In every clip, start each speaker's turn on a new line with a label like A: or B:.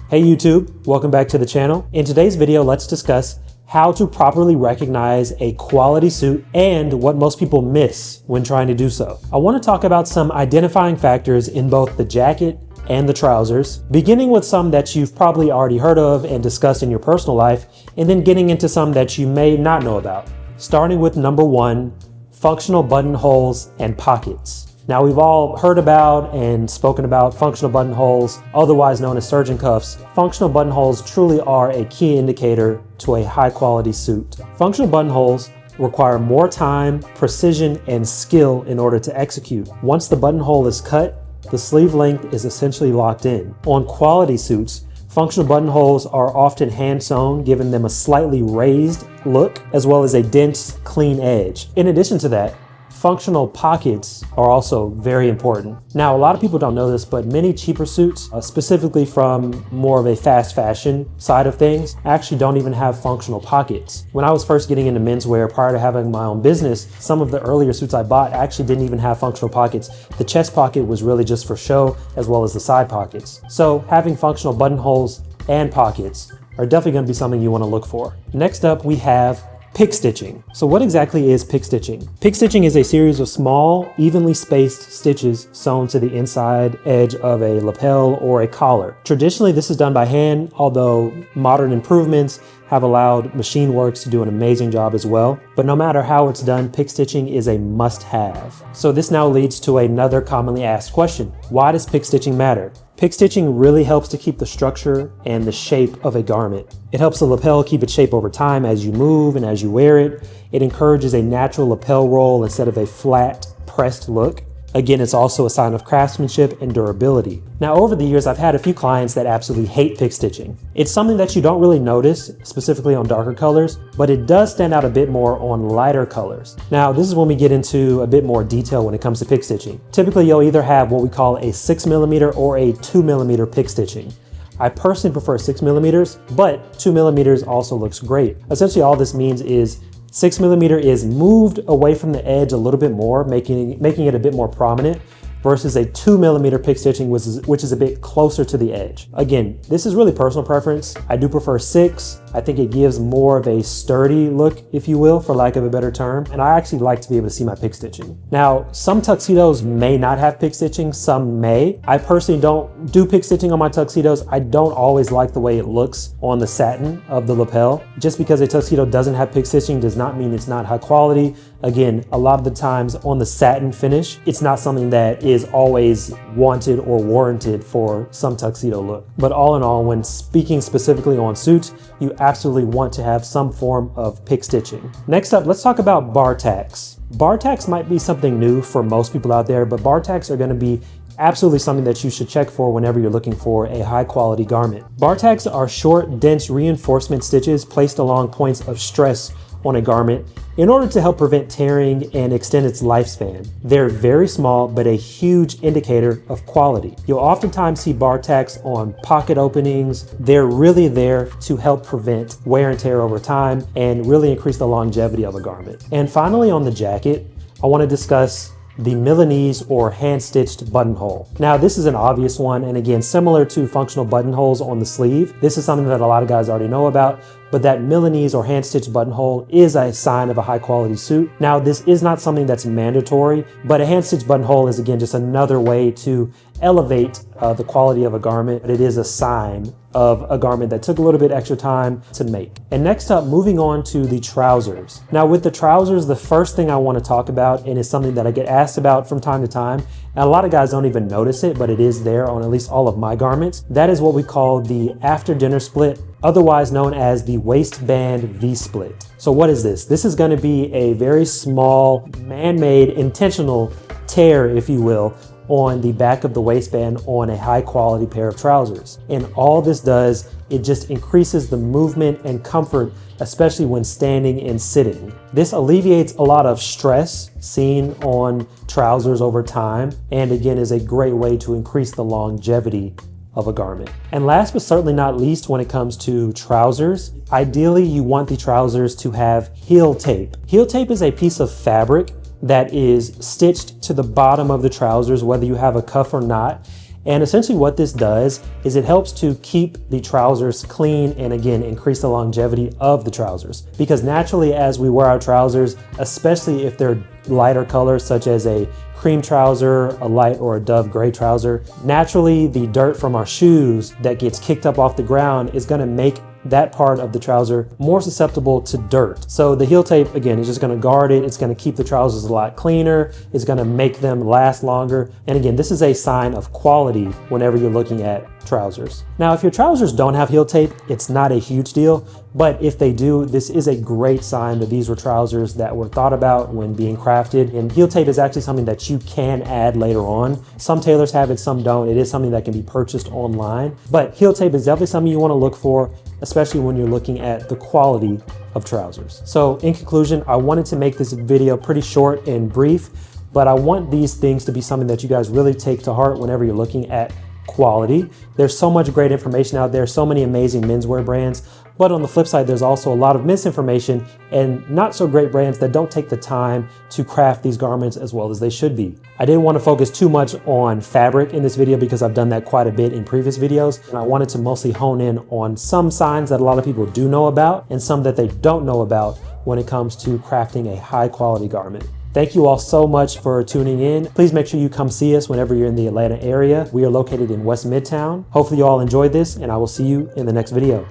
A: Hey YouTube, welcome back to the channel. In today's video, let's discuss how to properly recognize a quality suit and what most people miss when trying to do so. I want to talk about some identifying factors in both the jacket and the trousers, beginning with some that you've probably already heard of and discussed in your personal life, and then getting into some that you may not know about. Starting with number one, functional buttonholes and pockets. Now, we've all heard about and spoken about functional buttonholes, otherwise known as surgeon cuffs. Functional buttonholes truly are a key indicator to a high quality suit. Functional buttonholes require more time, precision, and skill in order to execute. Once the buttonhole is cut, the sleeve length is essentially locked in. On quality suits, functional buttonholes are often hand sewn, giving them a slightly raised look, as well as a dense, clean edge. In addition to that, functional pockets are also very important. Now, a lot of people don't know this, but many cheaper suits, specifically from more of a fast fashion side of things, actually don't even have functional pockets. When I was first getting into menswear prior to having my own business, some of the earlier suits I bought actually didn't even have functional pockets. The chest pocket was really just for show, as well as the side pockets. So having functional buttonholes and pockets are definitely going to be something you want to look for. Next up, we have pick stitching. So what exactly is pick stitching? Pick stitching is a series of small, evenly spaced stitches sewn to the inside edge of a lapel or a collar. Traditionally, this is done by hand, although modern improvements have allowed machine works to do an amazing job as well. But no matter how it's done, pick stitching is a must-have. So this now leads to another commonly asked question. Why does pick stitching matter? Pick stitching really helps to keep the structure and the shape of a garment. It helps the lapel keep its shape over time as you move and as you wear it. It encourages a natural lapel roll instead of a flat, pressed look. Again, it's also a sign of craftsmanship and durability. Now, over the years, I've had a few clients that absolutely hate pick stitching. It's something that you don't really notice, specifically on darker colors, but it does stand out a bit more on lighter colors. Now, this is when we get into a bit more detail when it comes to pick stitching. Typically, you'll either have what we call a 6mm or a 2mm pick stitching. I personally prefer 6mm, but 2mm also looks great. Essentially, all this means is 6mm is moved away from the edge a little bit more, making it a bit more prominent, versus a 2mm pick stitching, which is a bit closer to the edge. Again, this is really personal preference. I do prefer 6. I think it gives more of a sturdy look, if you will, for lack of a better term. And I actually like to be able to see my pick stitching. Now, some tuxedos may not have pick stitching, some may. I personally don't do pick stitching on my tuxedos. I don't always like the way it looks on the satin of the lapel. Just because a tuxedo doesn't have pick stitching does not mean it's not high quality. Again, a lot of the times on the satin finish, it's not something that is always wanted or warranted for some tuxedo look. But all in all, when speaking specifically on suits, you absolutely want to have some form of pick stitching. Next up, let's talk about bar tacks. Bar tacks might be something new for most people out there, but bar tacks are going to be absolutely something that you should check for whenever you're looking for a high quality garment. Bar tacks are short, dense reinforcement stitches placed along points of stress on a garment in order to help prevent tearing and extend its lifespan. They're very small, but a huge indicator of quality. You'll oftentimes see bar tacks on pocket openings. They're really there to help prevent wear and tear over time and really increase the longevity of a garment. And finally, on the jacket, I want to discuss the Milanese or hand-stitched buttonhole. Now, this is an obvious one, and again, similar to functional buttonholes on the sleeve, this is something that a lot of guys already know about, but that Milanese or hand-stitched buttonhole is a sign of a high-quality suit. Now, this is not something that's mandatory, but a hand-stitched buttonhole is, again, just another way to elevate the quality of a garment. It is a sign of a garment that took a little bit extra time to make. And next up, moving on to the trousers. Now, with the trousers, the first thing I want to talk about, and it's something that I get asked about from time to time, and a lot of guys don't even notice it, but it is there on at least all of my garments. That is what we call the after dinner split, otherwise known as the waistband V-split. So what is this? This is going to be a very small, man-made, intentional tear, if you will, on the back of the waistband on a high quality pair of trousers. And all this does, it just increases the movement and comfort, especially when standing and sitting. This alleviates a lot of stress seen on trousers over time, and again is a great way to increase the longevity of a garment. And last but certainly not least, when it comes to trousers, ideally you want the trousers to have heel tape. Heel tape is a piece of fabric that is stitched to the bottom of the trousers, whether you have a cuff or not, And essentially what this does is it helps to keep the trousers clean and again, increase the longevity of the trousers. Because naturally as we wear our trousers, especially if they're lighter colors such as a cream trouser, a light or a dove gray trouser, naturally the dirt from our shoes that gets kicked up off the ground is gonna make that part of the trouser more susceptible to dirt. So the heel tape, again, is just gonna guard it. It's gonna keep the trousers a lot cleaner. It's gonna make them last longer. And again, this is a sign of quality whenever you're looking at trousers. Now, if your trousers don't have heel tape, it's not a huge deal, but if they do, this is a great sign that these were trousers that were thought about when being crafted. And heel tape is actually something that you can add later on. Some tailors have it, some don't. It is something that can be purchased online, but heel tape is definitely something you wanna look for, especially when you're looking at the quality of trousers. So in conclusion, I wanted to make this video pretty short and brief, but I want these things to be something that you guys really take to heart whenever you're looking at quality. There's so much great information out there, so many amazing menswear brands, but on the flip side, there's also a lot of misinformation and not so great brands that don't take the time to craft these garments as well as they should be. I didn't want to focus too much on fabric in this video because I've done that quite a bit in previous videos, and I wanted to mostly hone in on some signs that a lot of people do know about and some that they don't know about when it comes to crafting a high quality garment. Thank you all so much for tuning in. Please make sure you come see us whenever you're in the Atlanta area. We are located in West Midtown. Hopefully you all enjoyed this, and I will see you in the next video.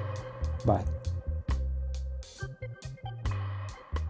A: Bye.